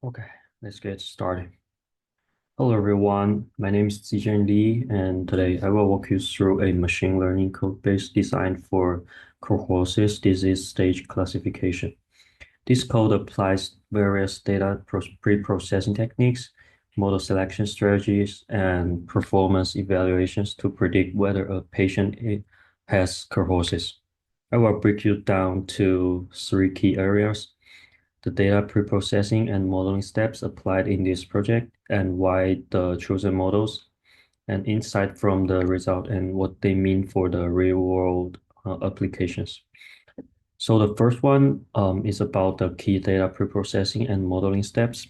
Okay, let's get started. Hello everyone, my name is Zizheng Li, and today I will walk you through a machine learning code base designed for cohorts disease stage classification. This code applies various data pre-processing techniques, model selection strategies, and performance evaluations to predict whether a patient has cohorts. I will break you down to three key areas: the data preprocessing and modeling steps applied in this project, and why the chosen models, and insight from the result and what they mean for the real-world applications. So the first one is about the key data preprocessing and modeling steps.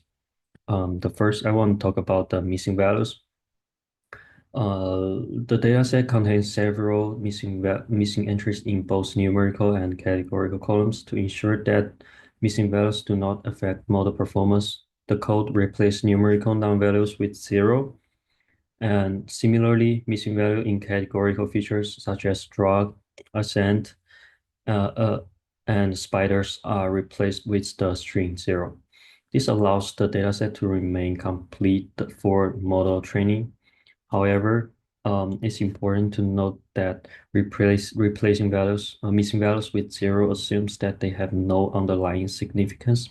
The first, I want to talk about the missing values. The dataset contains several missing entries in both numerical and categorical columns. To ensure that missing values do not affect model performance, the code replaces numerical non-values with zero. And similarly, missing value in categorical features such as drug, ascent, uh, uh, and spiders are replaced with the string zero. This allows the dataset to remain complete for model training. However, it's important to note that replacing missing values with zero assumes that they have no underlying significance,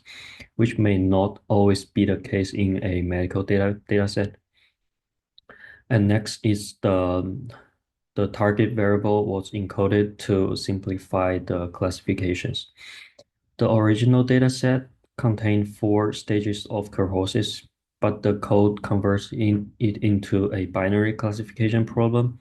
which may not always be the case in a medical dataset. And next is the target variable was encoded to simplify the classifications. The original dataset contained four stages of cohorts, but the code converts it into a binary classification problem.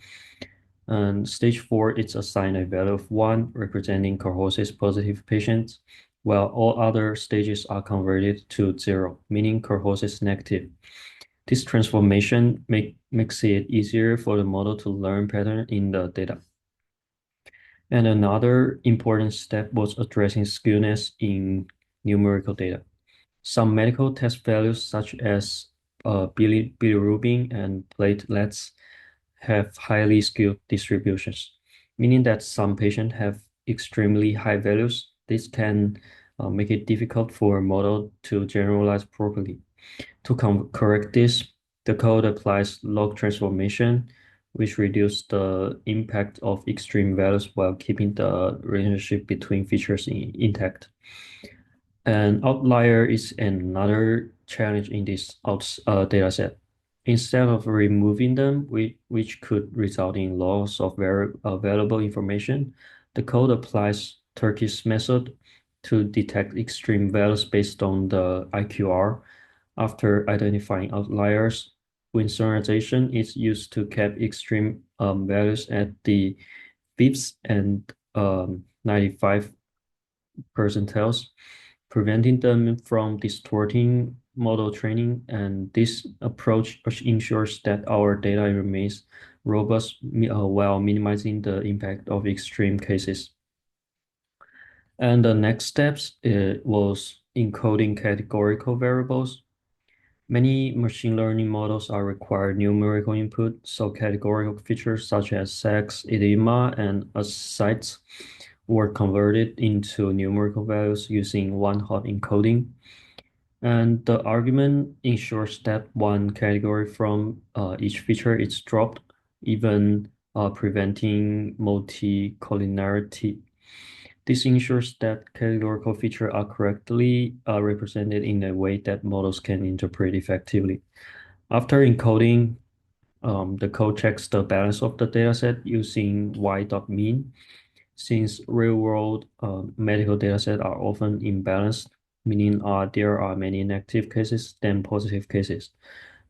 And stage four, it's assigned a value of one, representing cohorts positive patients, while all other stages are converted to zero, meaning cohorts negative. This transformation makes it easier for the model to learn pattern in the data. And another important step was addressing skewness in numerical data. Some medical test values, such as bilirubin and platelets, have highly skewed distributions, meaning that some patients have extremely high values. This can make it difficult for a model to generalize properly. To correct this, the code applies log transformation, which reduces the impact of extreme values while keeping the relationship between features intact. An outlier is another challenge in this data set. Instead of removing them, which could result in loss of valuable information, the code applies Turkish method to detect extreme values based on the IQR. After identifying outliers, winsorization is used to cap extreme values at the fifth and 95 percentiles, preventing them from distorting model training. And this approach ensures that our data remains robust while minimizing the impact of extreme cases. And the next steps was encoding categorical variables. Many machine learning models are required numerical input, so categorical features such as sex, edema, and ascites were converted into numerical values using one-hot encoding. And the argument ensures that one category from each feature is dropped, even preventing multicollinearity. This ensures that categorical features are correctly represented in a way that models can interpret effectively. After encoding, the code checks the balance of the dataset using y.mean. Since real-world medical datasets are often imbalanced, meaning there are many negative cases than positive cases.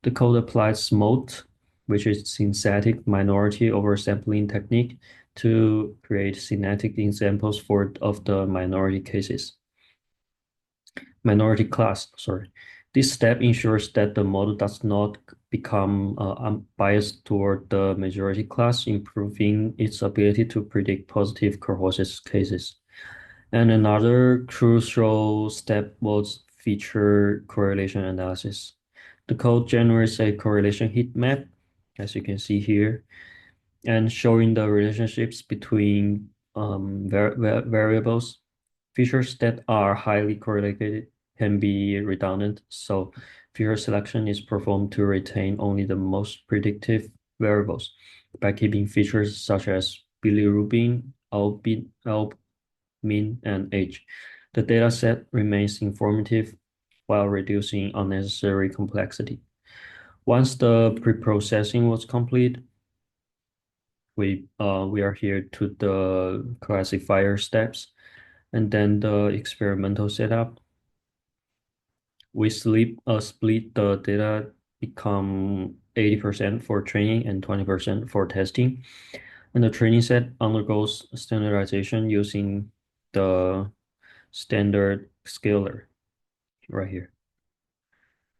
The code applies SMOTE, which is synthetic minority oversampling technique, to create synthetic examples of the minority class, sorry. This step ensures that the model does not become unbiased toward the majority class, improving its ability to predict positive cohorts cases. And another crucial step was feature correlation analysis. The code generates a correlation heat map, as you can see here, and showing the relationships between variables. Features that are highly correlated can be redundant, so feature selection is performed to retain only the most predictive variables by keeping features such as bilirubin, albumin, and age. The data set remains informative while reducing unnecessary complexity. Once the preprocessing was complete, we are here to the classifier steps and then the experimental setup. We split the data become 80% for training and 20% for testing. And the training set undergoes standardization using the standard scaler right here,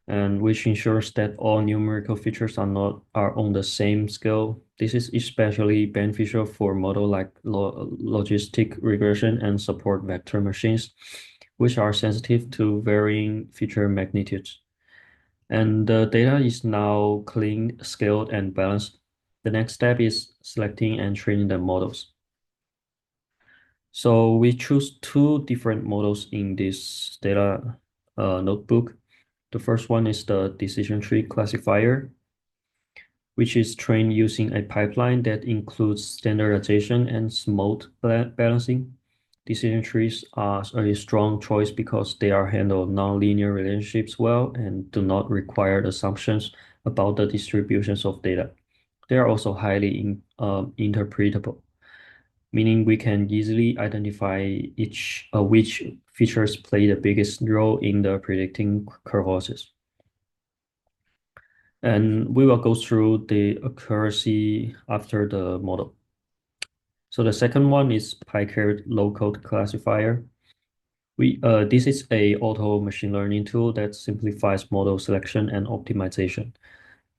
and which ensures that all numerical features are on the same scale. This is especially beneficial for model like logistic regression and support vector machines, which are sensitive to varying feature magnitudes. And the data is now clean, scaled, and balanced. The next step is selecting and training the models. So we choose two different models in this data notebook. The first one is the decision tree classifier, which is trained using a pipeline that includes standardization and smooth balancing. Decision trees are a strong choice because they are handle nonlinear relationships well and do not require assumptions about the distributions of data. They are also highly interpretable, meaning we can easily identify which features play the biggest role in the predicting cohorts. And we will go through the accuracy after the model. So the second one is PyCaret low-code classifier. This is a auto machine learning tool that simplifies model selection and optimization.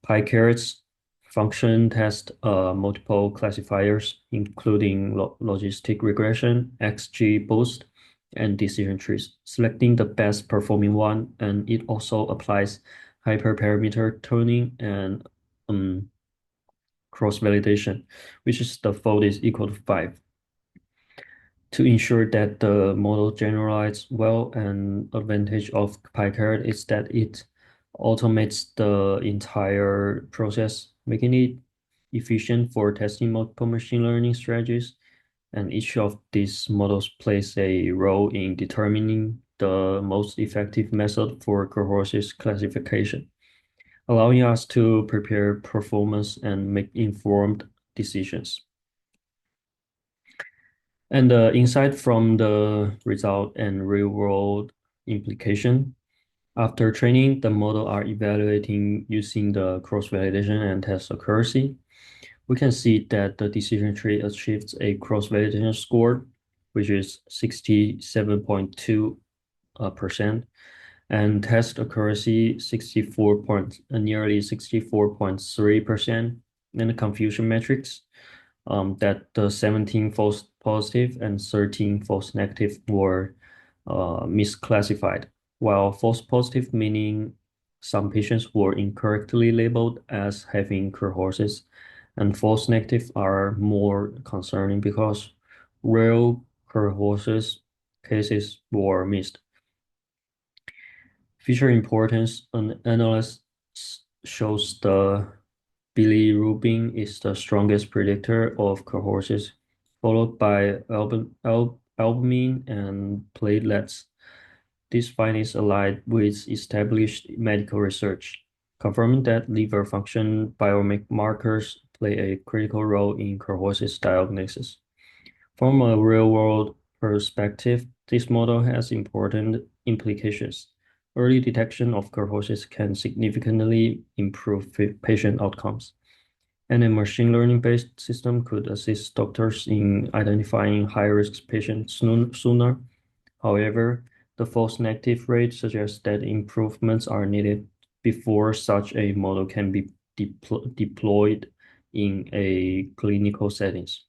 PyCaret's function test multiple classifiers, including logistic regression, XGBoost, and decision trees, selecting the best performing one, and it also applies hyperparameter tuning and cross-validation, which is the fold is equal to 5 to ensure that the model generalizes well. An advantage of PyCard is that it automates the entire process, making it efficient for testing multiple machine learning strategies. And each of these models plays a role in determining the most effective method for cohorts classification, allowing us to prepare performance and make informed decisions. And the insight from the result and real-world implication. After training, the model are evaluating using the cross-validation and test accuracy. We can see that the decision tree achieves a cross-validation score, which is 67.2%, and test accuracy nearly 64.3%, and the confusion metrics that the 17 false positive and 13 false negative were misclassified, while false positive meaning some patients were incorrectly labeled as having cirrhosis, and false negative are more concerning because real cirrhosis cases were missed. Feature importance analysis shows the bilirubin is the strongest predictor of cirrhosis, followed by albumin and platelets. These findings align with established medical research, confirming that liver function biomarkers play a critical role in cirrhosis diagnosis. From a real-world perspective, this model has important implications. Early detection of cirrhosis can significantly improve patient outcomes, and a machine learning-based system could assist doctors in identifying high-risk patients sooner. However, the false negative rate suggests that improvements are needed before such a model can be deployed in a clinical settings.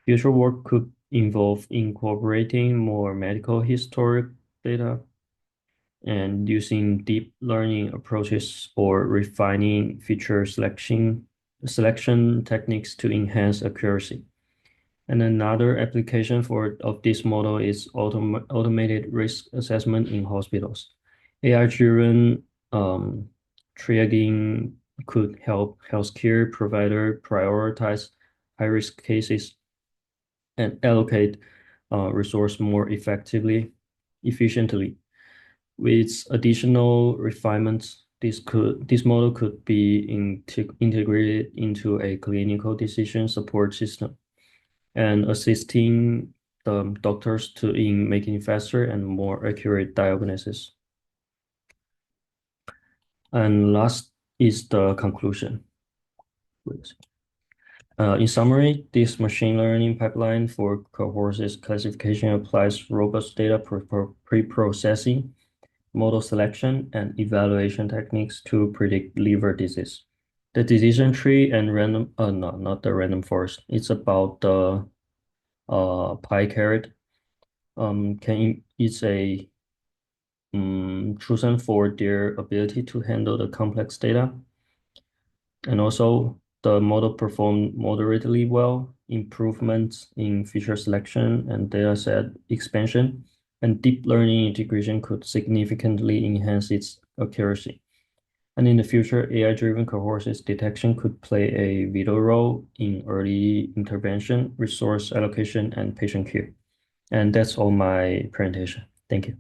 Future work could involve incorporating more medical historic data and using deep learning approaches or refining feature selection techniques to enhance accuracy. And another application of this model is automated risk assessment in hospitals. AI-driven triaging could help healthcare provider prioritize high-risk cases and allocate resource more efficiently. With additional refinements, this model could be integrated into a clinical decision support system and assisting the doctors in making faster and more accurate diagnosis. And last is the conclusion. In summary, this machine learning pipeline for cohorts classification applies robust data pre-processing, model selection, and evaluation techniques to predict liver disease. The decision tree and random, no, not the random forest. It's about the pie carrot. It's a chosen for their ability to handle the complex data. And also, the model performed moderately well, improvements in feature selection and dataset expansion, and deep learning integration could significantly enhance its accuracy. And in the future, AI-driven cohorts detection could play a vital role in early intervention, resource allocation, and patient care. And that's all my presentation. Thank you.